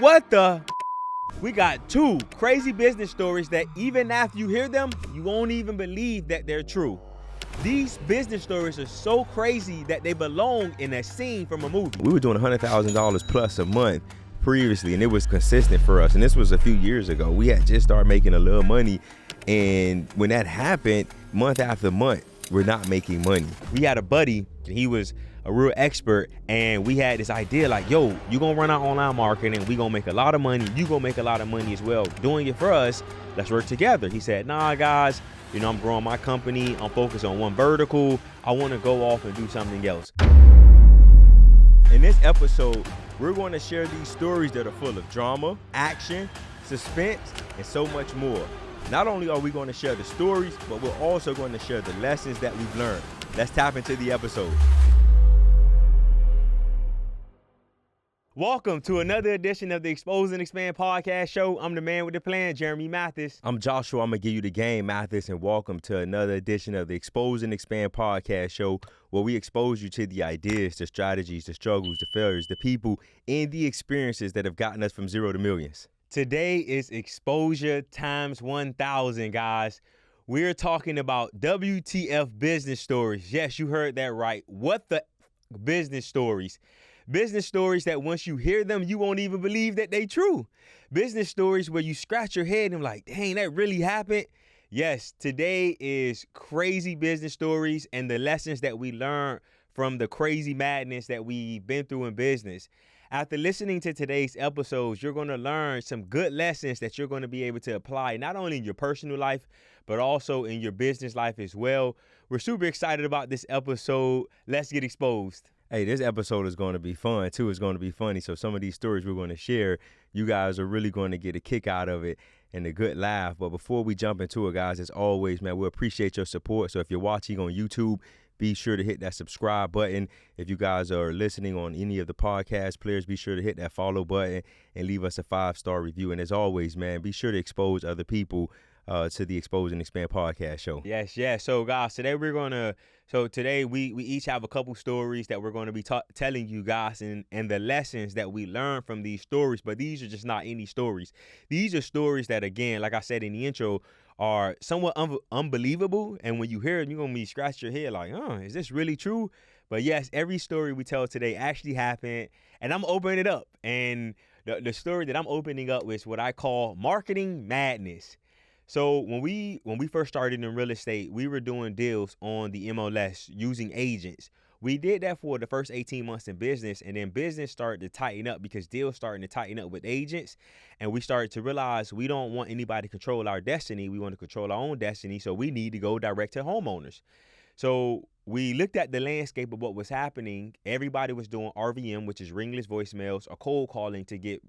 What the? We got two crazy business stories that even after you hear them, you won't even believe that they're true. These business stories are so crazy that they belong in a scene from a movie. We were doing $100,000 plus a month previously, and it was consistent for us. And this was a few years ago. We had just started making a little money. And when that happened, month after month, we're not making money. We had a buddy, and he was a real expert, and we had this idea like, yo, you gonna run our online marketing and we gonna make a lot of money. You gonna make a lot of money as well doing it for us. Let's work together. He said, nah, guys, I'm growing my company. I'm focused on one vertical. I want to go off and do something else. In this episode, we're going to share these stories that are full of drama, action, suspense, and so much more. Not only are we going to share the stories, but we're also going to share the lessons that we've learned. Let's tap into the episode. Welcome to another edition of the Expose and Expand podcast show. I'm the man with the plan, Jeremy Mathis. I'm Joshua. I'm going to give you the game, Mathis, and welcome to another edition of the Expose and Expand podcast show, where we expose you to the ideas, the strategies, the struggles, the failures, the people, and the experiences that have gotten us from zero to millions. Today is exposure times 1,000, guys. We're talking about WTF business stories. Yes, you heard that right. What the business stories? Business stories that once you hear them, you won't even believe that they true. Business stories where you scratch your head and like, dang, that really happened. Yes, today is crazy business stories and the lessons that we learned from the crazy madness that we've been through in business. After listening to today's episodes, you're going to learn some good lessons that you're going to be able to apply not only in your personal life, but also in your business life as well. We're super excited about this episode. Let's get exposed. Hey, this episode is going to be fun, too. It's going to be funny. So some of these stories we're going to share, you guys are really going to get a kick out of it and a good laugh. But before we jump into it, guys, as always, man, we appreciate your support. So if you're watching on YouTube, be sure to hit that subscribe button. If you guys are listening on any of the podcast players, be sure to hit that follow button and leave us a 5-star review. And as always, man, be sure to expose other people to the Expose and Expand podcast show. Yes. So, guys, today we each have a couple stories that we're going to be telling you guys and the lessons that we learned from these stories. But these are just not any stories. These are stories that, again, like I said in the intro, are somewhat unbelievable. And when you hear it, you're going to be scratching your head like, is this really true? But yes, every story we tell today actually happened. And I'm opening it up. And the story that I'm opening up is what I call marketing madness. So when we first started in real estate, we were doing deals on the MLS using agents. We did that for the first 18 months in business, and then business started to tighten up because deals starting to tighten up with agents, and we started to realize we don't want anybody to control our destiny. We want to control our own destiny, so we need to go direct to homeowners. So we looked at the landscape of what was happening. Everybody was doing RVM, which is ringless voicemails, or cold calling to get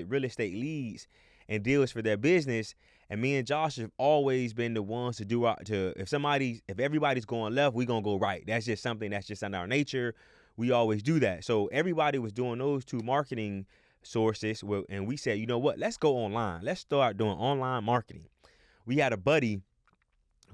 real estate leads and deals for their business. And me and Josh have always been the ones to do if everybody's going left, we're going to go right. That's just something that's just in our nature. We always do that. So everybody was doing those two marketing sources. And we said, you know what? Let's go online. Let's start doing online marketing. We had a buddy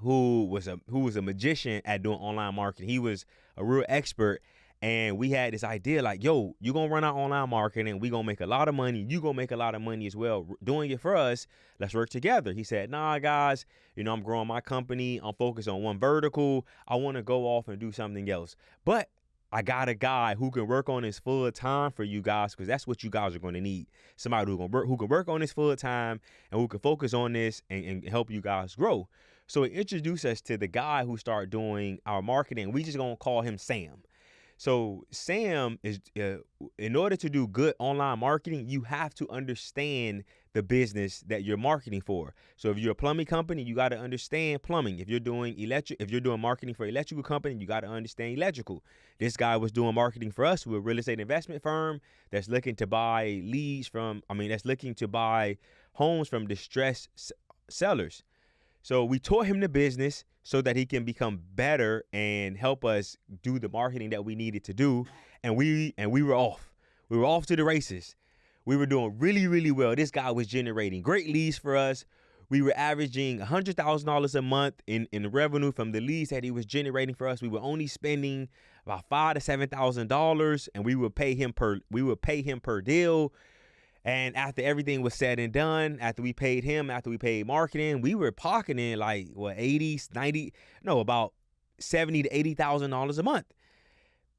who was a magician at doing online marketing. He was a real expert. And we had this idea like, yo, you're going to run our online marketing. We're going to make a lot of money. You're going to make a lot of money as well doing it for us. Let's work together. He said, nah, guys, I'm growing my company. I'm focused on one vertical. I want to go off and do something else. But I got a guy who can work on this full time for you guys, because that's what you guys are going to need. Somebody who can work on this full time and who can focus on this and help you guys grow. So he introduced us to the guy who started doing our marketing. We just going to call him Sam. So Sam is, in order to do good online marketing, you have to understand the business that you're marketing for. So if you're a plumbing company, you got to understand plumbing. If you're doing marketing for electrical company, you got to understand electrical. This guy was doing marketing for us. We're a real estate investment firm that's looking to buy homes from distressed sellers. So we taught him the business so that he can become better and help us do the marketing that we needed to do. And we were off. We were off to the races. We were doing really, really well. This guy was generating great leads for us. We were averaging $100,000 a month in revenue from the leads that he was generating for us. We were only spending about $5,000 to $7,000, and we would pay him per deal. And after everything was said and done, after we paid him, after we paid marketing, we were pocketing like what 80, 90, no, about 70 to $80,000 a month.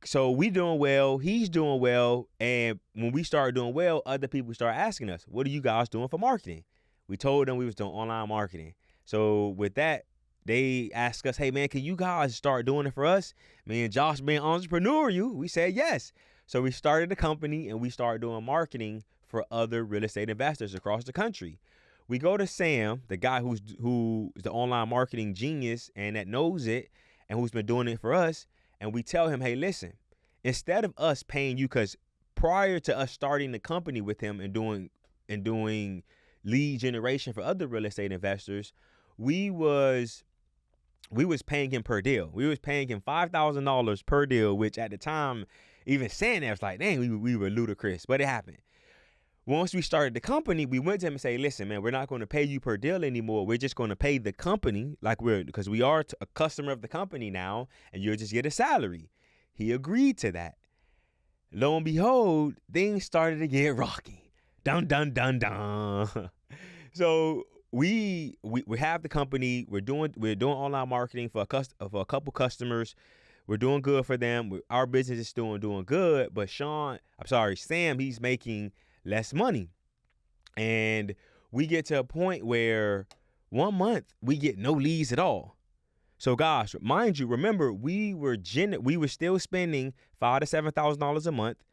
So we doing well, he's doing well, and when we started doing well, other people start asking us, "What are you guys doing for marketing?" We told them we was doing online marketing. So with that, they asked us, "Hey man, can you guys start doing it for us?" Me and Josh being entrepreneurial, we said yes. So we started a company and we started doing marketing for other real estate investors across the country. We go to Sam, the guy who's the online marketing genius and that knows it and who's been doing it for us, and we tell him, "Hey, listen, instead of us paying you, because prior to us starting the company with him and doing lead generation for other real estate investors, we was paying him per deal. We was paying him $5,000 per deal, which at the time, even saying that was like, dang, we were ludicrous, but it happened. Once we started the company, we went to him and say, "Listen, man, we're not going to pay you per deal anymore. We're just going to pay the company because we are a customer of the company now, and you'll just get a salary." He agreed to that. Lo and behold, things started to get rocky. Dun dun dun dun. So we have the company. We're doing online marketing for a couple customers. We're doing good for them. Our business is still doing good, but Sam, he's making less money. And we get to a point where 1 month we get no leads at all. So guys, mind you, remember we were still spending $5,000 to $7,000 a month.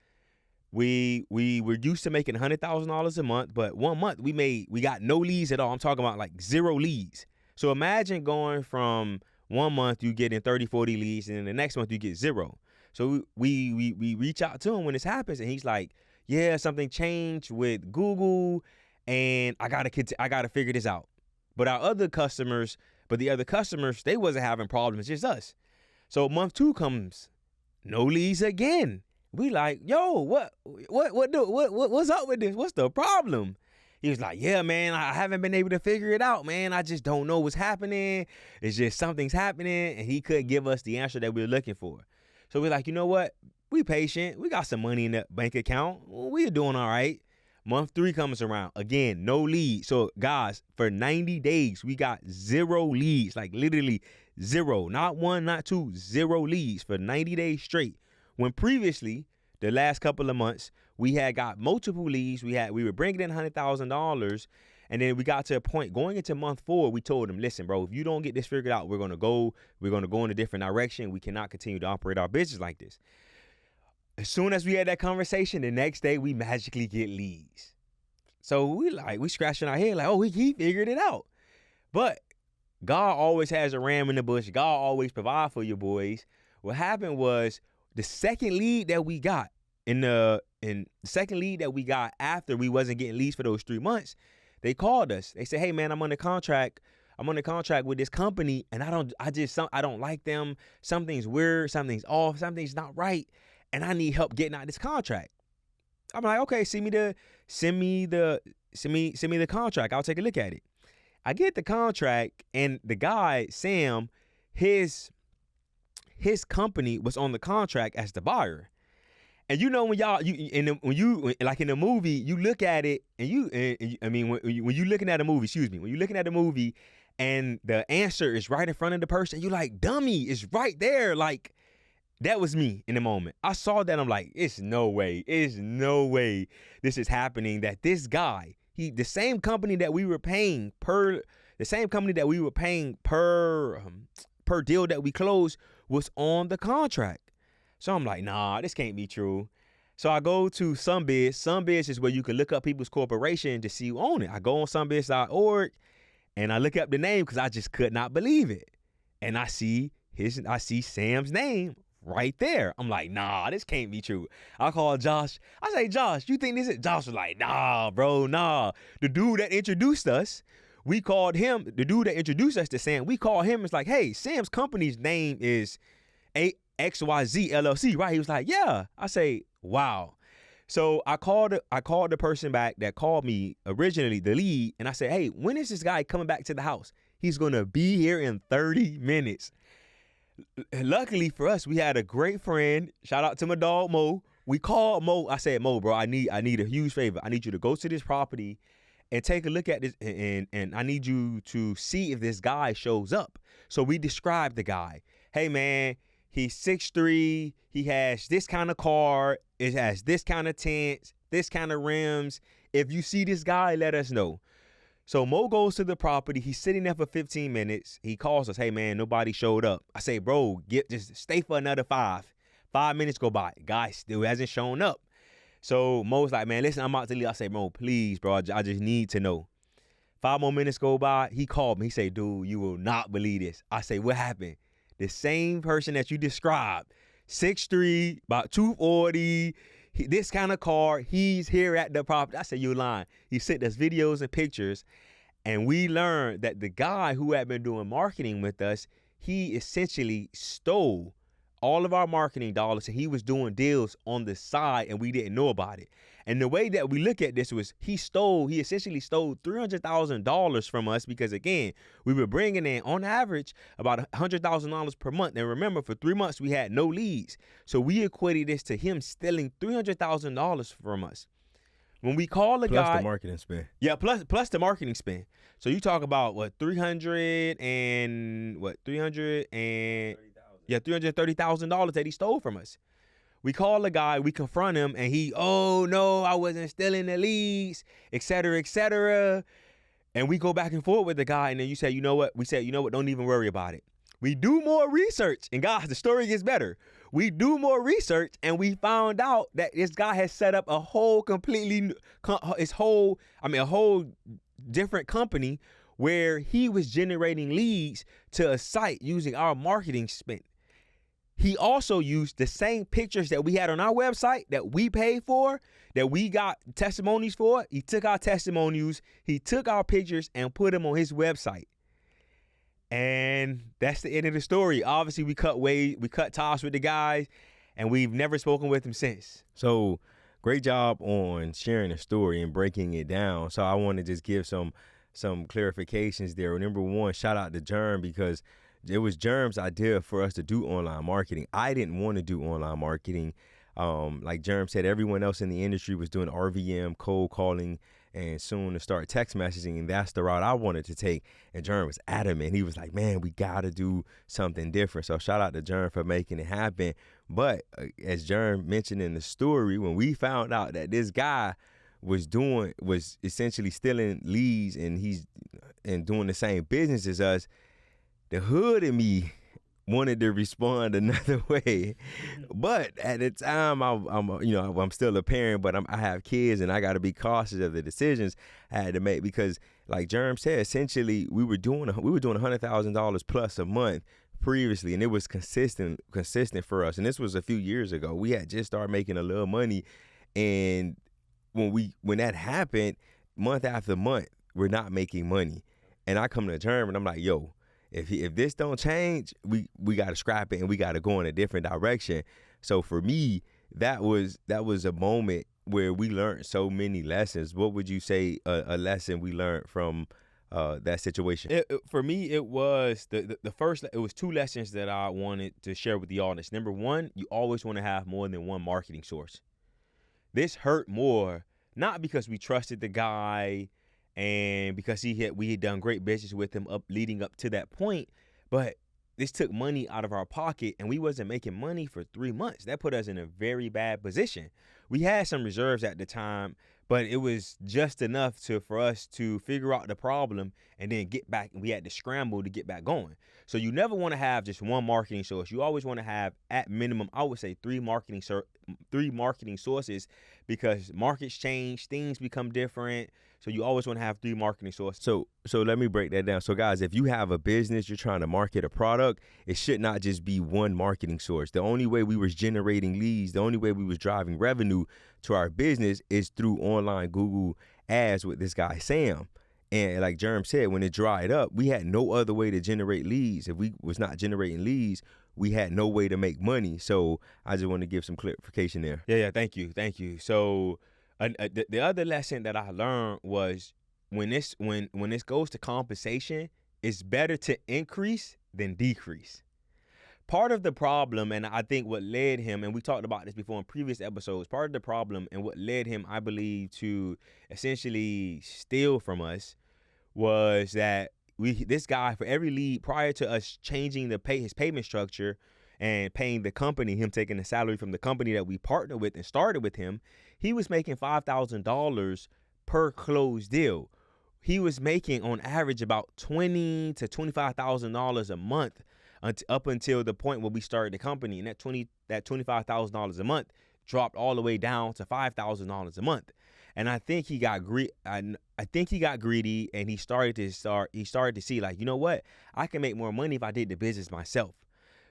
We were used to making $100,000 a month, but 1 month we got no leads at all. I'm talking about like 0 leads. So imagine going from 1 month you getting 30, 40 leads, and then the next month you get 0. So we reach out to him when this happens, and he's like, "Yeah, something changed with Google, and I gotta figure this out." But the other customers, they wasn't having problems, just us. So month 2 comes, no leads again. We like, "Yo, what's up with this? What's the problem?" He was like, "Yeah, man, I haven't been able to figure it out, man. I just don't know what's happening. It's just something's happening," and he couldn't give us the answer that we were looking for. So we're like, "You know what? We patient. We got some money in the bank account. We're doing all right." Month 3 comes around. Again, no leads. So guys, for 90 days, we got 0 leads, like literally 0. Not 1, not 2, 0 leads for 90 days straight. When previously, the last couple of months, we had got multiple leads. We were bringing in $100,000. And then we got to a point going into month 4, we told him, "Listen, bro, if you don't get this figured out, we're going to go in a different direction. We cannot continue to operate our business like this." As soon as we had that conversation, the next day we magically get leads. So we scratching our head like, "Oh, he figured it out." But God always has a ram in the bush. God always provide for your boys. What happened was the second lead that we got after we wasn't getting leads for those 3 months, they called us. They said, "Hey man, I'm under contract with this company, and I don't like them. Something's weird, something's off, something's not right, and I need help getting out of this contract." I'm like, "Okay, send me the contract. I'll take a look at it." I get the contract, and the guy, Sam, his company was on the contract as the buyer. And you know when like in the movie, you look at it when you're looking at a movie, and the answer is right in front of the person, you like, dummy, it's right there. Like, that was me in the moment. I saw that, I'm like, it's no way this is happening, that this guy, the same company that we were paying per deal that we closed was on the contract. So I'm like, nah, this can't be true. So I go to Sunbiz. Sunbiz is where you can look up people's corporation to see who own it. I go on sunbiz.org and I look up the name because I just could not believe it. And I see Sam's name right there. I'm like, nah, this can't be true. I call Josh. I say, "Josh, you think this is?" Josh was like, "Nah, bro, nah." The dude that introduced us, we called him, the dude that introduced us to Sam, we called him. It's like, "Hey, Sam's company's name is XYZ LLC, right?" He was like, "Yeah." I say, "Wow." So I called the person back that called me originally, the lead, and I said, "Hey, when is this guy coming back to the house?" "He's going to be here in 30 minutes. Luckily for us, we had a great friend. Shout out to my dog, Mo. We called Mo. I said, Mo, bro, I need a huge favor. I need you to go to this property and take a look at this, and I need you to see if this guy shows up. So we described the guy. Hey, man, he's 6'3". He has this kind of car. It has this kind of tents, this kind of rims. If you see this guy, let us know. So Mo goes to the property. He's sitting there for 15 minutes. He calls us. Hey, man, nobody showed up. I say, bro, just stay for another 5. 5 minutes go by. Guy still hasn't shown up. So Mo's like, man, listen, I'm about to leave. I say, Mo, please, bro, I just need to know. 5 more minutes go by. He called me. He say, dude, you will not believe this. I say, what happened? The same person that you described, 6'3", about 240, this kind of car, he's here at the property. I said, you lying. He sent us videos and pictures, and we learned that the guy who had been doing marketing with us, he essentially stole all of our marketing dollars, and he was doing deals on the side, and we didn't know about it. And the way that we look at this was he essentially stole $300,000 from us because, again, we were bringing in, on average, about $100,000 per month. And remember, for 3 months, we had no leads. So we equated this to him stealing $300,000 from us. When we call the guy, plus the marketing spend. Yeah, plus the marketing spend. So you talk about $330,000 that he stole from us. We call the guy, we confront him, and he, oh no, I wasn't stealing the leads, et cetera, et cetera. And we go back and forth with the guy, and then you say, you know what? We said, you know what? Don't even worry about it. We do more research, and guys, the story gets better. We do more research, and we found out that this guy has set up a whole different company where he was generating leads to a site using our marketing spend. He also used the same pictures that we had on our website that we paid for, that we got testimonies for. He took our testimonials, he took our pictures and put them on his website. And that's the end of the story. Obviously, we cut ties with the guys, and we've never spoken with him since. So great job on sharing the story and breaking it down. So I want to just give some clarifications there. Number one, shout out to Germ, because it was Germ's idea for us to do online marketing. I didn't want to do online marketing. Like Germ said, everyone else in the industry was doing RVM, cold calling, and soon to start text messaging, and that's the route I wanted to take. And Germ was adamant. He was like, man, we got to do something different. So shout out to Germ for making it happen. But as Germ mentioned in the story, when we found out that this guy was essentially stealing leads and doing the same business as us, the hood in me wanted to respond another way. But at the time, I'm still a parent, but I have kids, and I got to be cautious of the decisions I had to make, because like Germ said, essentially we were doing $100,000 plus a month previously, and it was consistent for us. And this was a few years ago. We had just started making a little money, and when that happened, month after month, we're not making money. And I come to Germ and I'm like, yo, if this don't change, we got to scrap it and we got to go in a different direction. So for me, that was a moment where we learned so many lessons. What would you say a lesson we learned from that situation? For me, it was the first. It was 2 lessons that I wanted to share with the audience. Number one, you always want to have more than one marketing source. This hurt more, not because we trusted the guy and because we had done great business with him leading up to that point, but this took money out of our pocket, and we wasn't making money for 3 months. That put us in a very bad position. We had some reserves at the time, but it was just enough for us to figure out the problem and then get back, and we had to scramble to get back going. So you never want to have just one marketing source. You always want to have, at minimum, I would say 3 marketing sources, because markets change, things become different. So you always want to have 3 marketing sources. So let me break that down. So guys, if you have a business, you're trying to market a product, it should not just be one marketing source. The only way we was generating leads, the only way we was driving revenue to our business is through online Google ads with this guy, Sam. And like Germ said, when it dried up, we had no other way to generate leads. If we was not generating leads, we had no way to make money. So I just want to give some clarification there. Yeah, thank you. So the other lesson that I learned was when this goes to compensation, it's better to increase than decrease. part of the problem, and I think what led him, and we talked about this before in previous episodes, part of the problem and what led him, I believe, to essentially steal from us was that this guy, for every lead prior to us changing his payment structure and paying the company, him taking the salary from the company that we partnered with and started with him, he was making $5,000 per closed deal. He was making on average about $20,000 to $25,000 a month up until the point where we started the company, and that $25,000 a month dropped all the way down to $5,000 a month. And I think he got I think he got greedy, and he started to see, like, you know what? I can make more money if I did the business myself.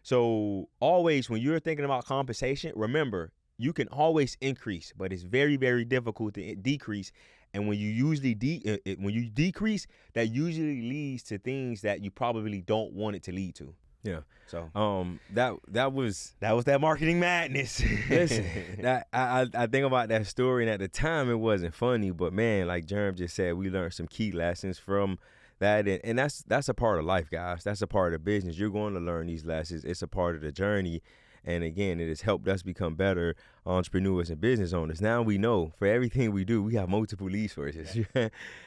So always, when you're thinking about compensation, remember, you can always increase, but it's very, very difficult to decrease. And when you usually when you decrease, that usually leads to things that you probably don't want it to lead to. Yeah. So that was that marketing madness. Listen, I think about that story, and at the time it wasn't funny, but man, like Jerm just said, we learned some key lessons from that, and that's a part of life, guys. That's a part of business. You're going to learn these lessons. It's a part of the journey. And again, it has helped us become better entrepreneurs and business owners. Now we know for everything we do, we have multiple lead sources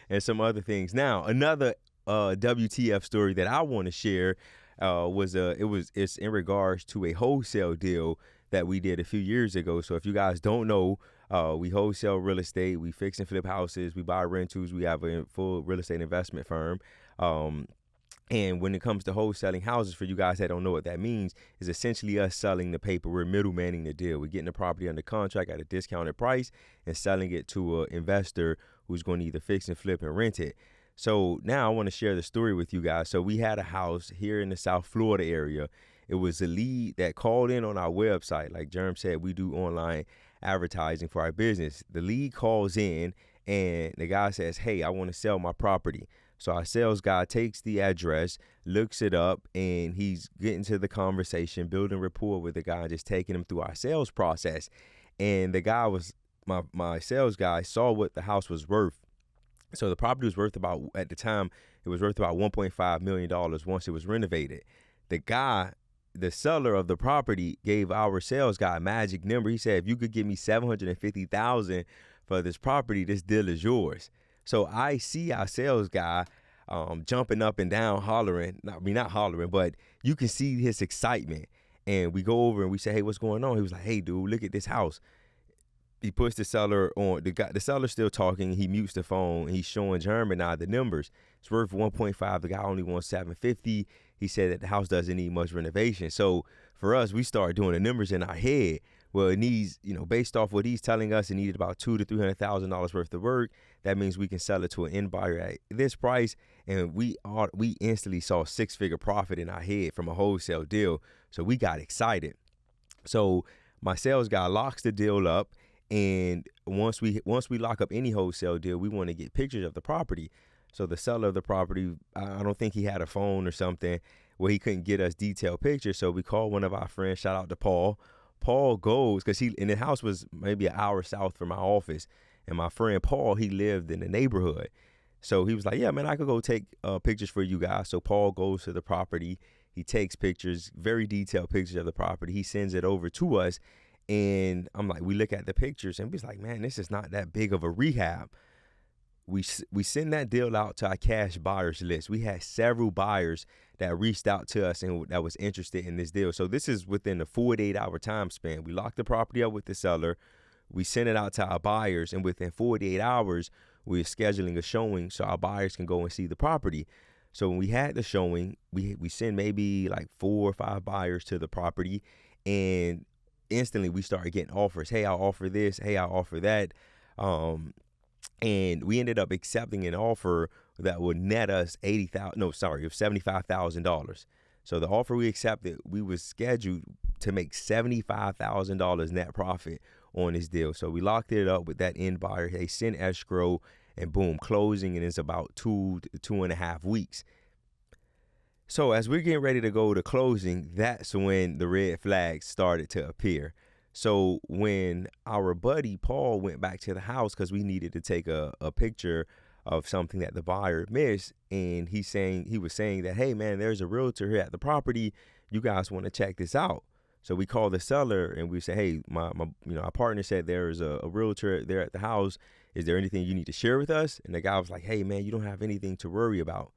and some other things. Now, another WTF story that I want to share it's in regards to a wholesale deal that we did a few years ago. So if you guys don't know, we wholesale real estate, we fix and flip houses, we buy rentals, we have a full real estate investment firm. And when it comes to wholesaling houses, for you guys that don't know what that means, is essentially us selling the paper. We're middlemaning the deal. We're getting the property under contract at a discounted price and selling it to an investor who's going to either fix and flip and rent it. So now I want to share the story with you guys. So we had a house here in the South Florida area. It was a lead that called in on our website. Like Jerm said, we do online advertising for our business. The lead calls in and the guy says, hey, I want to sell my property. So our sales guy takes the address, looks it up, and he's getting to the conversation, building rapport with the guy, just taking him through our sales process. And the guy my sales guy saw what the house was worth. So the property was worth about, at the time, it was worth about $1.5 million once it was renovated. The seller of the property gave our sales guy a magic number. He said, if you could give me $750,000 for this property, this deal is yours. So I see our sales guy jumping up and down, hollering. Not hollering, but you can see his excitement. And we go over and we say, hey, what's going on? He was like, hey, dude, look at this house. He puts the seller on. The seller's still talking. He mutes the phone. And he's showing Jerm and I the numbers. It's worth 1.5. The guy only wants 750. He said that the house doesn't need much renovation. So for us, we started doing the numbers in our head. Well, it needs, based off what he's telling us, it needed about $200,000 to $300,000 worth of work. That means we can sell it to an end buyer at this price, and we instantly saw a 6-figure profit in our head from a wholesale deal. So we got excited. So my sales guy locks the deal up, and once we lock up any wholesale deal, we want to get pictures of the property. So the seller of the property, I don't think he had a phone or something where he couldn't get us detailed pictures. So we called one of our friends. Shout out to Paul. Paul goes, because the house was maybe an hour south from my office, and my friend Paul, he lived in the neighborhood. So he was like, yeah, man, I could go take pictures for you guys. So Paul goes to the property. He takes pictures, very detailed pictures of the property. He sends it over to us, and I'm like, we look at the pictures, and we're like, man, this is not that big of a rehab. We send that deal out to our cash buyers list. We had several buyers that reached out to us and that was interested in this deal. So this is within a 48-hour time span. We locked the property up with the seller. We sent it out to our buyers, and within 48 hours, we're scheduling a showing so our buyers can go and see the property. So when we had the showing, we sent maybe like 4 or 5 buyers to the property, and instantly we started getting offers. Hey, I'll offer this. Hey, I'll offer that. And we ended up accepting an offer that would net us $75,000. So the offer we accepted, we was scheduled to make $75,000 net profit on this deal. So we locked it up with that end buyer. They sent escrow, and boom, closing, and it's about 2 to 2.5 weeks. So as we're getting ready to go to closing, that's when the red flags started to appear. So when our buddy Paul went back to the house, because we needed to take a picture of something that the buyer missed, and he was saying that, hey man, there's a realtor here at the property. you guys want to check this out? So we call the seller and we say, hey, my our partner said there is a realtor there at the house. Is there anything you need to share with us? And the guy was like, hey, man, you don't have anything to worry about.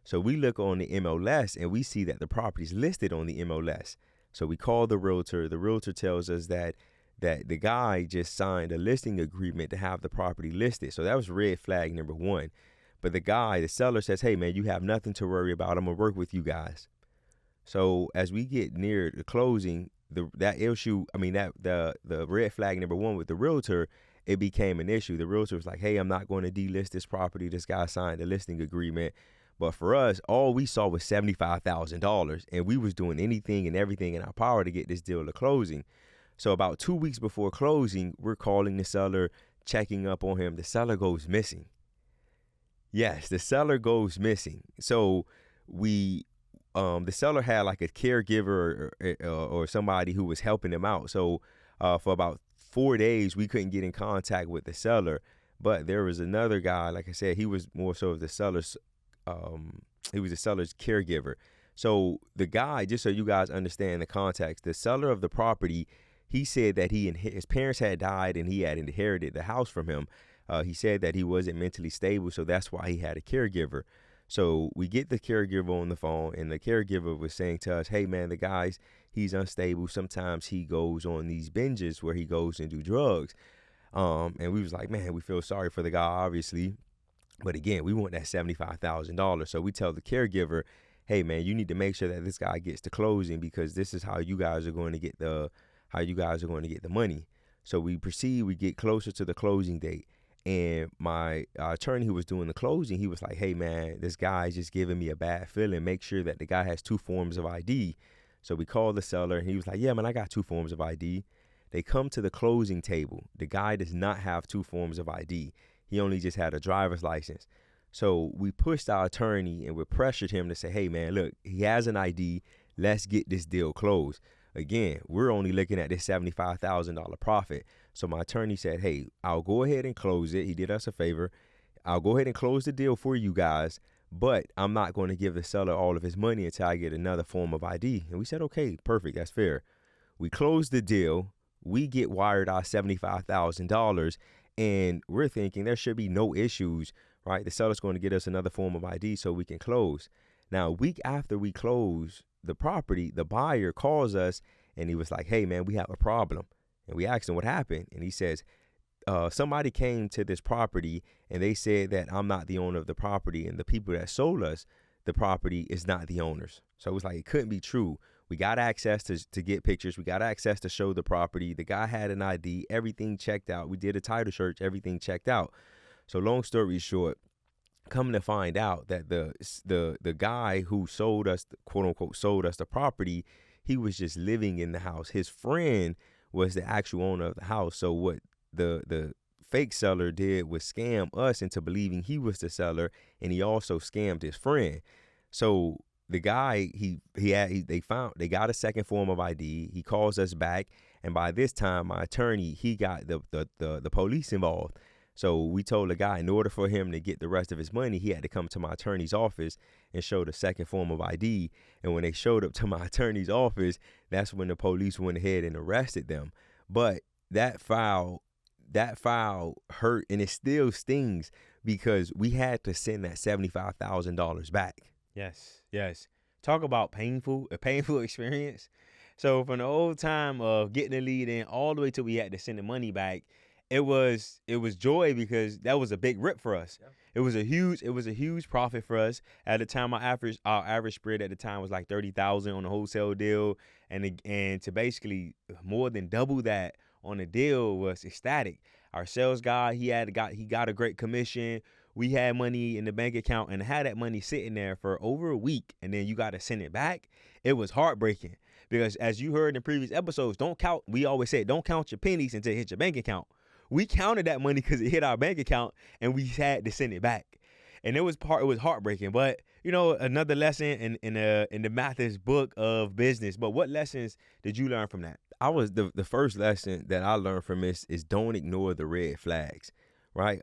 So we look on the MLS and we see that the property's listed on the MLS. So we call the realtor. The realtor tells us that the guy just signed a listing agreement to have the property listed. So that was red flag number one. But the seller says, hey, man, you have nothing to worry about. I'm going to work with you guys. So as we get near the closing, the red flag number one with the realtor, it became an issue. The realtor was like, hey, I'm not going to delist this property. This guy signed a listing agreement. But for us, all we saw was $75,000, and we was doing anything and everything in our power to get this deal to closing. So about 2 weeks before closing, we're calling the seller, checking up on him. The seller goes missing. Yes, the seller goes missing. So the seller had like a caregiver or somebody who was helping him out. So for about 4 days, we couldn't get in contact with the seller. But there was another guy, like I said, he was more so of the seller's, he was the seller's caregiver. So the guy, just so you guys understand the context, the seller of the property, he said that his parents had died and he had inherited the house from him. He said that he wasn't mentally stable, so that's why he had a caregiver. So we get the caregiver on the phone, and the caregiver was saying to us, hey, man, he's unstable. Sometimes he goes on these binges where he goes and do drugs. And we was like, man, we feel sorry for the guy, obviously. But again, we want that $75,000. So we tell the caregiver, hey, man, you need to make sure that this guy gets to closing because this is how you guys are going to get the money. So we proceed, we get closer to the closing date. And my attorney who was doing the closing, he was like, hey, man, this guy's just giving me a bad feeling. Make sure that the guy has 2 forms of ID. So we called the seller and he was like, yeah, man, I got 2 forms of ID. They come to the closing table. The guy does not have 2 forms of ID. He only just had a driver's license. So we pushed our attorney and we pressured him to say, hey, man, look, he has an ID. Let's get this deal closed. Again, we're only looking at this $75,000 profit. So my attorney said, hey, I'll go ahead and close it. He did us a favor. I'll go ahead and close the deal for you guys, but I'm not going to give the seller all of his money until I get another form of ID. And we said, okay, perfect. That's fair. We closed the deal. We get wired our $75,000, and we're thinking there should be no issues, right? The seller's going to get us another form of ID so we can close. Now, a week after we close the property, the buyer calls us, and he was like, hey, man, we have a problem. And we asked him what happened. And he says, somebody came to this property and they said that I'm not the owner of the property. And the people that sold us the property is not the owners. So it was like, it couldn't be true. We got access to get pictures. We got access to show the property. The guy had an ID, everything checked out. We did a title search, everything checked out. So long story short, coming to find out that the guy who sold us, quote unquote, sold us the property, he was just living in the house. His friend was the actual owner of the house. So what the fake seller did was scam us into believing he was the seller, and he also scammed his friend. So the guy, they got a second form of ID. He calls us back, and by this time, my attorney, he got the police involved. So we told the guy, in order for him to get the rest of his money, he had to come to my attorney's office and show the second form of ID. And when they showed up to my attorney's office, that's when the police went ahead and arrested them. But that file hurt, and it still stings because we had to send that $75,000 back. Yes. Talk about a painful experience. So from the old time of getting the lead in all the way till we had to send the money back, it was joy because that was a big rip for us. Yeah. It was a huge profit for us. At the time, our average spread at the time was like 30,000 on the wholesale deal, and to basically more than double that on a deal was ecstatic. Our sales guy, he got a great commission. We had money in the bank account and had that money sitting there for over a week, and then you got to send it back. It was heartbreaking because, as you heard in previous episodes, we always said, don't count your pennies until it hits your bank account. We counted that money because it hit our bank account, and we had to send it back. And it was heartbreaking. But another lesson in the Mathis book of business. But what lessons did you learn from that? The first lesson that I learned from this is don't ignore the red flags, right?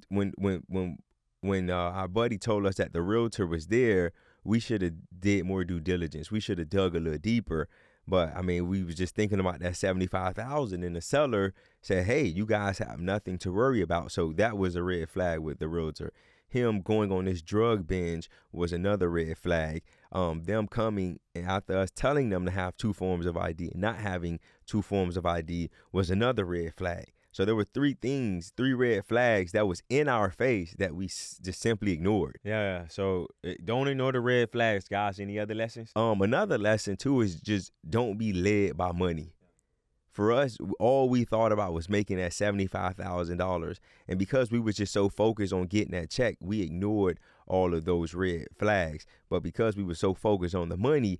When our buddy told us that the realtor was there, we should have did more due diligence. We should have dug a little deeper. But I mean, we was just thinking about that 75,000, and the seller said, "Hey, you guys have nothing to worry about." So that was a red flag with the realtor. Him going on this drug binge was another red flag. Them coming and after us telling them to have 2 forms of ID and not having 2 forms of ID was another red flag. So there were 3 red flags that was in our face that we just simply ignored. Yeah. So don't ignore the red flags, guys. Any other lessons? Another lesson too is just don't be led by money. For us, all we thought about was making that $75,000. And because we was just so focused on getting that check, we ignored all of those red flags. But because we were so focused on the money,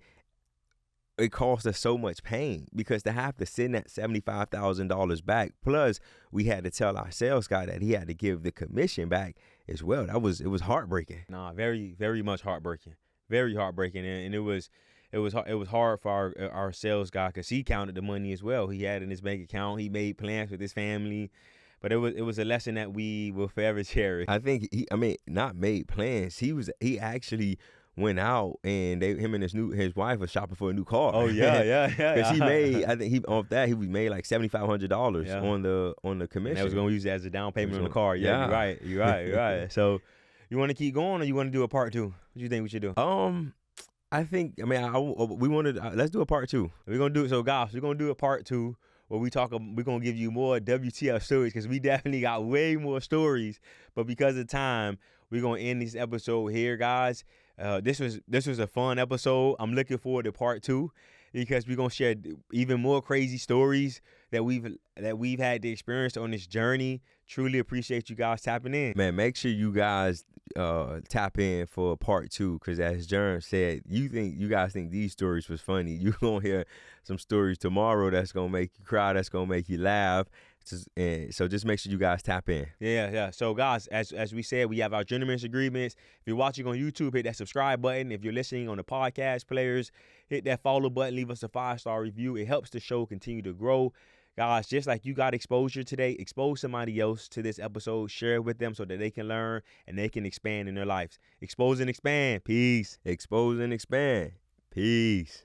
it caused us so much pain, because to have to send that $75,000 back, plus we had to tell our sales guy that he had to give the commission back as well. It was heartbreaking. Nah, very, very much heartbreaking. Very heartbreaking, and it was hard for our sales guy, because he counted the money as well. He had it in his bank account. He made plans with his family, but it was a lesson that we will forever cherish. I think not made plans. He actually went out, and him and his wife was shopping for a new car. Oh yeah. Because he made, I think he made like $7,500 on the commission. And that was gonna use it as a down payment on the car. Yeah, you're right. So, you want to keep going, or you want to do a part 2? What do you think we should do? I think we wanted. Let's do a part 2. We're gonna do it. So, guys, we're gonna do a part 2 where we're gonna give you more WTF stories, because we definitely got way more stories. But because of time, we're gonna end this episode here, guys. This was a fun episode. I'm looking forward to part 2, because we're gonna share even more crazy stories that we've had the experience on this journey. Truly appreciate you guys tapping in. Man, make sure you guys tap in for part 2, because as Jerm said, you guys think these stories was funny. You're gonna hear some stories tomorrow that's gonna make you cry, that's gonna make you laugh. So just make sure you guys tap in. Yeah. So, guys, as we said, we have our gentleman's agreements. If you're watching on YouTube, hit that subscribe button. If you're listening on the podcast players, hit that follow button. Leave us a 5-star review. It helps the show continue to grow. Guys, just like you got exposure today, expose somebody else to this episode. Share it with them so that they can learn and they can expand in their lives. Expose and expand. Peace. Expose and expand. Peace.